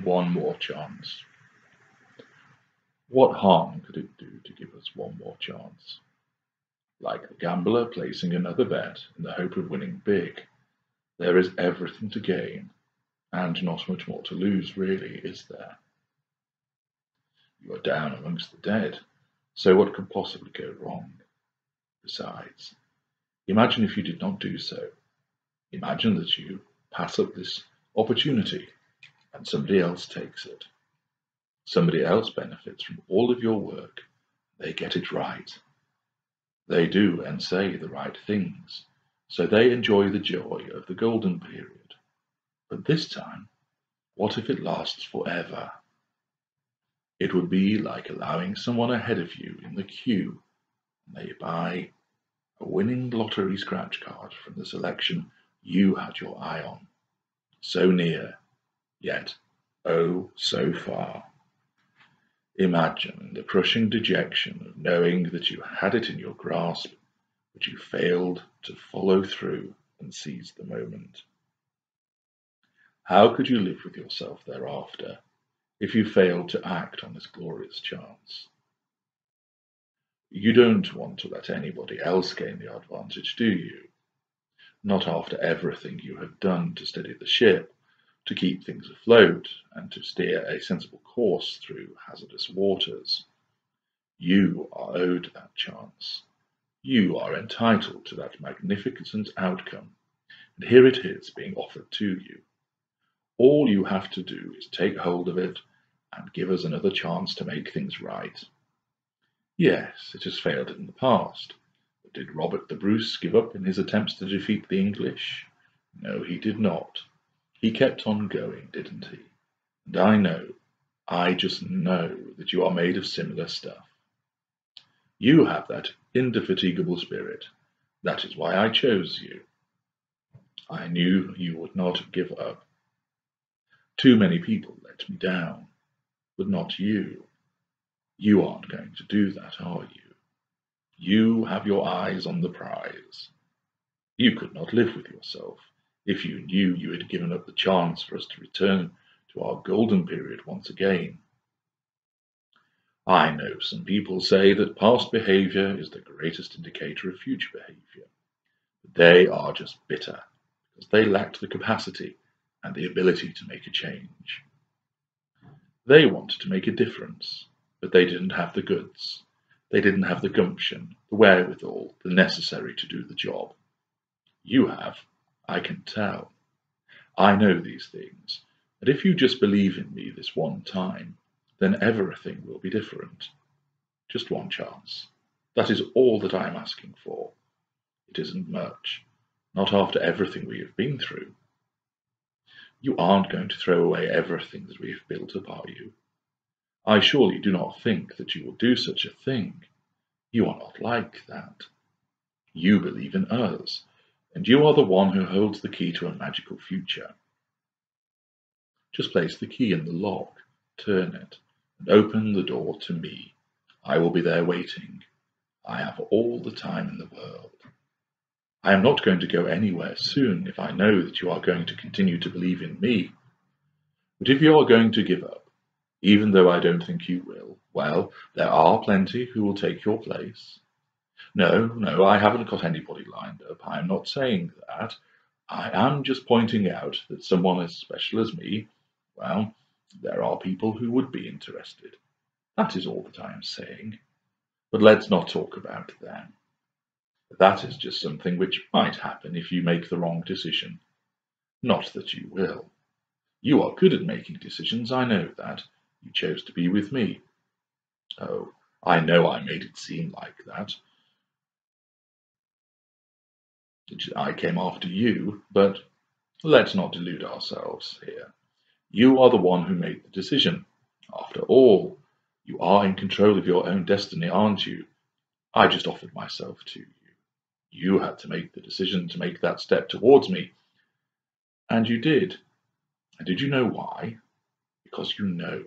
One more chance. What harm could it do to give us one more chance? Like the gambler placing another bet in the hope of winning big, there is everything to gain and not much more to lose, really, is there? You are down amongst the dead, so what could possibly go wrong? Besides, imagine if you did not do so. Imagine that you pass up this opportunity and somebody else takes it. Somebody else benefits from all of your work. They get it right. They do and say the right things, so they enjoy the joy of the golden period. But this time, what if it lasts forever? It would be like allowing someone ahead of you in the queue, and they buy a winning lottery scratch card from the selection you had your eye on. So near, yet oh so far. Imagine the crushing dejection of knowing that you had it in your grasp, but you failed to follow through and seize the moment. How could you live with yourself thereafter if you failed to act on this glorious chance? You don't want to let anybody else gain the advantage, do you? Not after everything you have done to steady the ship, to keep things afloat, and to steer a sensible course through hazardous waters. You are owed that chance. You are entitled to that magnificent outcome, and here it is being offered to you. All you have to do is take hold of it and give us another chance to make things right. Yes, it has failed in the past, but did Robert the Bruce give up in his attempts to defeat the English? No, he did not. He kept on going, didn't he? And I just know that you are made of similar stuff. You have that indefatigable spirit. That is why I chose you. I knew you would not give up. Too many people let me down, but not you. You aren't going to do that, are you? You have your eyes on the prize. You could not live with yourself if you knew you had given up the chance for us to return to our golden period once again. I know some people say that past behavior is the greatest indicator of future behavior, but they are just bitter because they lacked the capacity and the ability to make a change. They wanted to make a difference, but they didn't have the goods. They didn't have the gumption, the wherewithal, the necessary to do the job. You have, I can tell. I know these things, and if you just believe in me this one time, then everything will be different. Just one chance. That is all that I am asking for. It isn't much, not after everything we have been through. You aren't going to throw away everything that we have built up, are you? I surely do not think that you will do such a thing. You are not like that. You believe in us, and you are the one who holds the key to a magical future. Just place the key in the lock, turn it, and open the door to me. I will be there waiting. I have all the time in the world. I am not going to go anywhere soon if I know that you are going to continue to believe in me. But if you are going to give up, even though I don't think you will, well, there are plenty who will take your place. No, I haven't got anybody lined up. I am not saying that. I am just pointing out that someone as special as me, well, there are people who would be interested. That is all that I am saying. But let's not talk about them. That is just something which might happen if you make the wrong decision. Not that you will. You are good at making decisions, I know that. You chose to be with me. Oh, I know I made it seem like that. I came after you, but let's not delude ourselves here. You are the one who made the decision. After all, you are in control of your own destiny, aren't you? I just offered myself to you. You had to make the decision to make that step towards me. And you did. And did you know why? Because you know.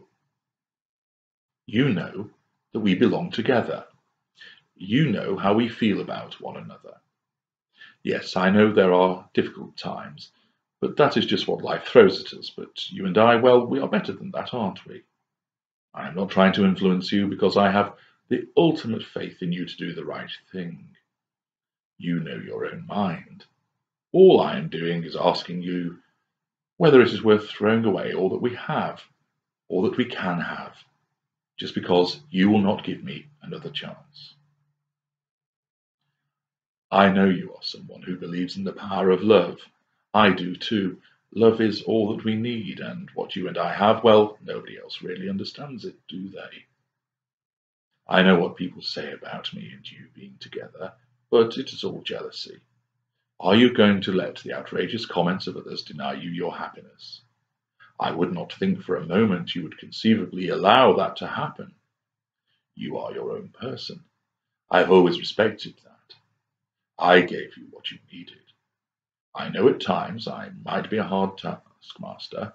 You know that we belong together. You know how we feel about one another. Yes, I know there are difficult times, But that is just what life throws at us. But you and I, well, we are better than that, aren't we? I am not trying to influence you because I have the ultimate faith in you to do the right thing. You know your own mind. All I am doing is asking you whether it is worth throwing away all that we have, all that we can have, just because you will not give me another chance. I know you are someone who believes in the power of love. I do too. Love is all that we need, and what you and I have, well, nobody else really understands it, do they? I know what people say about me and you being together, but it is all jealousy. Are you going to let the outrageous comments of others deny you your happiness? I would not think for a moment you would conceivably allow that to happen. You are your own person. I have always respected that. I gave you what you needed. I know at times I might be a hard taskmaster,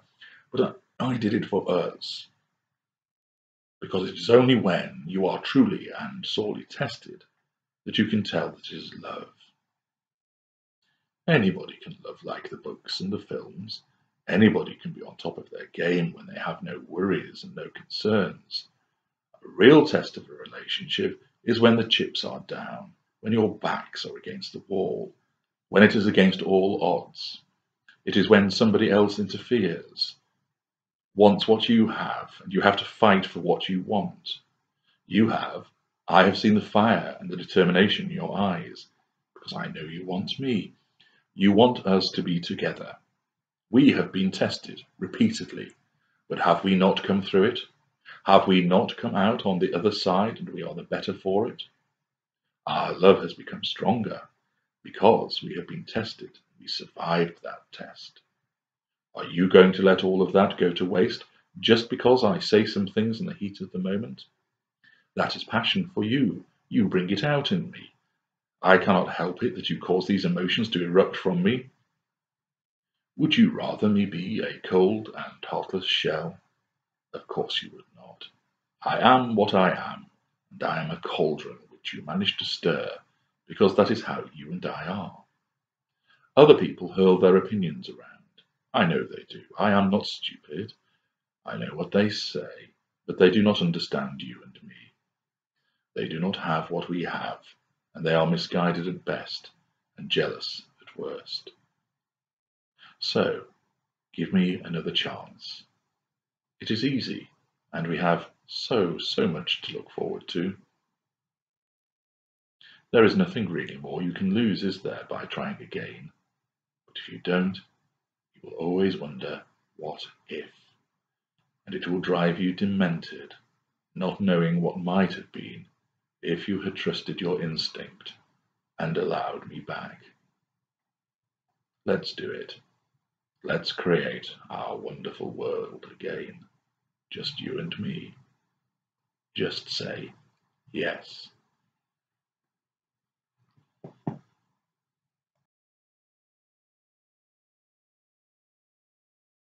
but I did it for us, because it is only when you are truly and sorely tested that you can tell that it is love. Anybody can love like the books and the films. Anybody can be on top of their game when they have no worries and no concerns. A real test of a relationship is when the chips are down, when your backs are against the wall, when it is against all odds. It is when somebody else interferes, wants what you have, and you have to fight for what you want. I have seen the fire and the determination in your eyes, because I know you want me. You want us to be together. We have been tested repeatedly, but have we not come through it? Have we not come out on the other side and we are the better for it? Our love has become stronger because we have been tested. We survived that test. Are you going to let all of that go to waste just because I say some things in the heat of the moment? That is passion for you. You bring it out in me. I cannot help it that you cause these emotions to erupt from me. Would you rather me be a cold and heartless shell? Of course you would not. I am what I am, and I am a cauldron which you manage to stir, because that is how you and I are. Other people hurl their opinions around. I know they do. I am not stupid. I know what they say, but they do not understand you and me. They do not have what we have, and they are misguided at best and jealous at worst. So, give me another chance. It is easy, and we have so much to look forward to. There is nothing really more you can lose, is there, by trying again? But if you don't, you will always wonder, what if? And it will drive you demented, not knowing what might have been if you had trusted your instinct and allowed me back. Let's do it. Let's create our wonderful world again. Just you and me. Just say yes.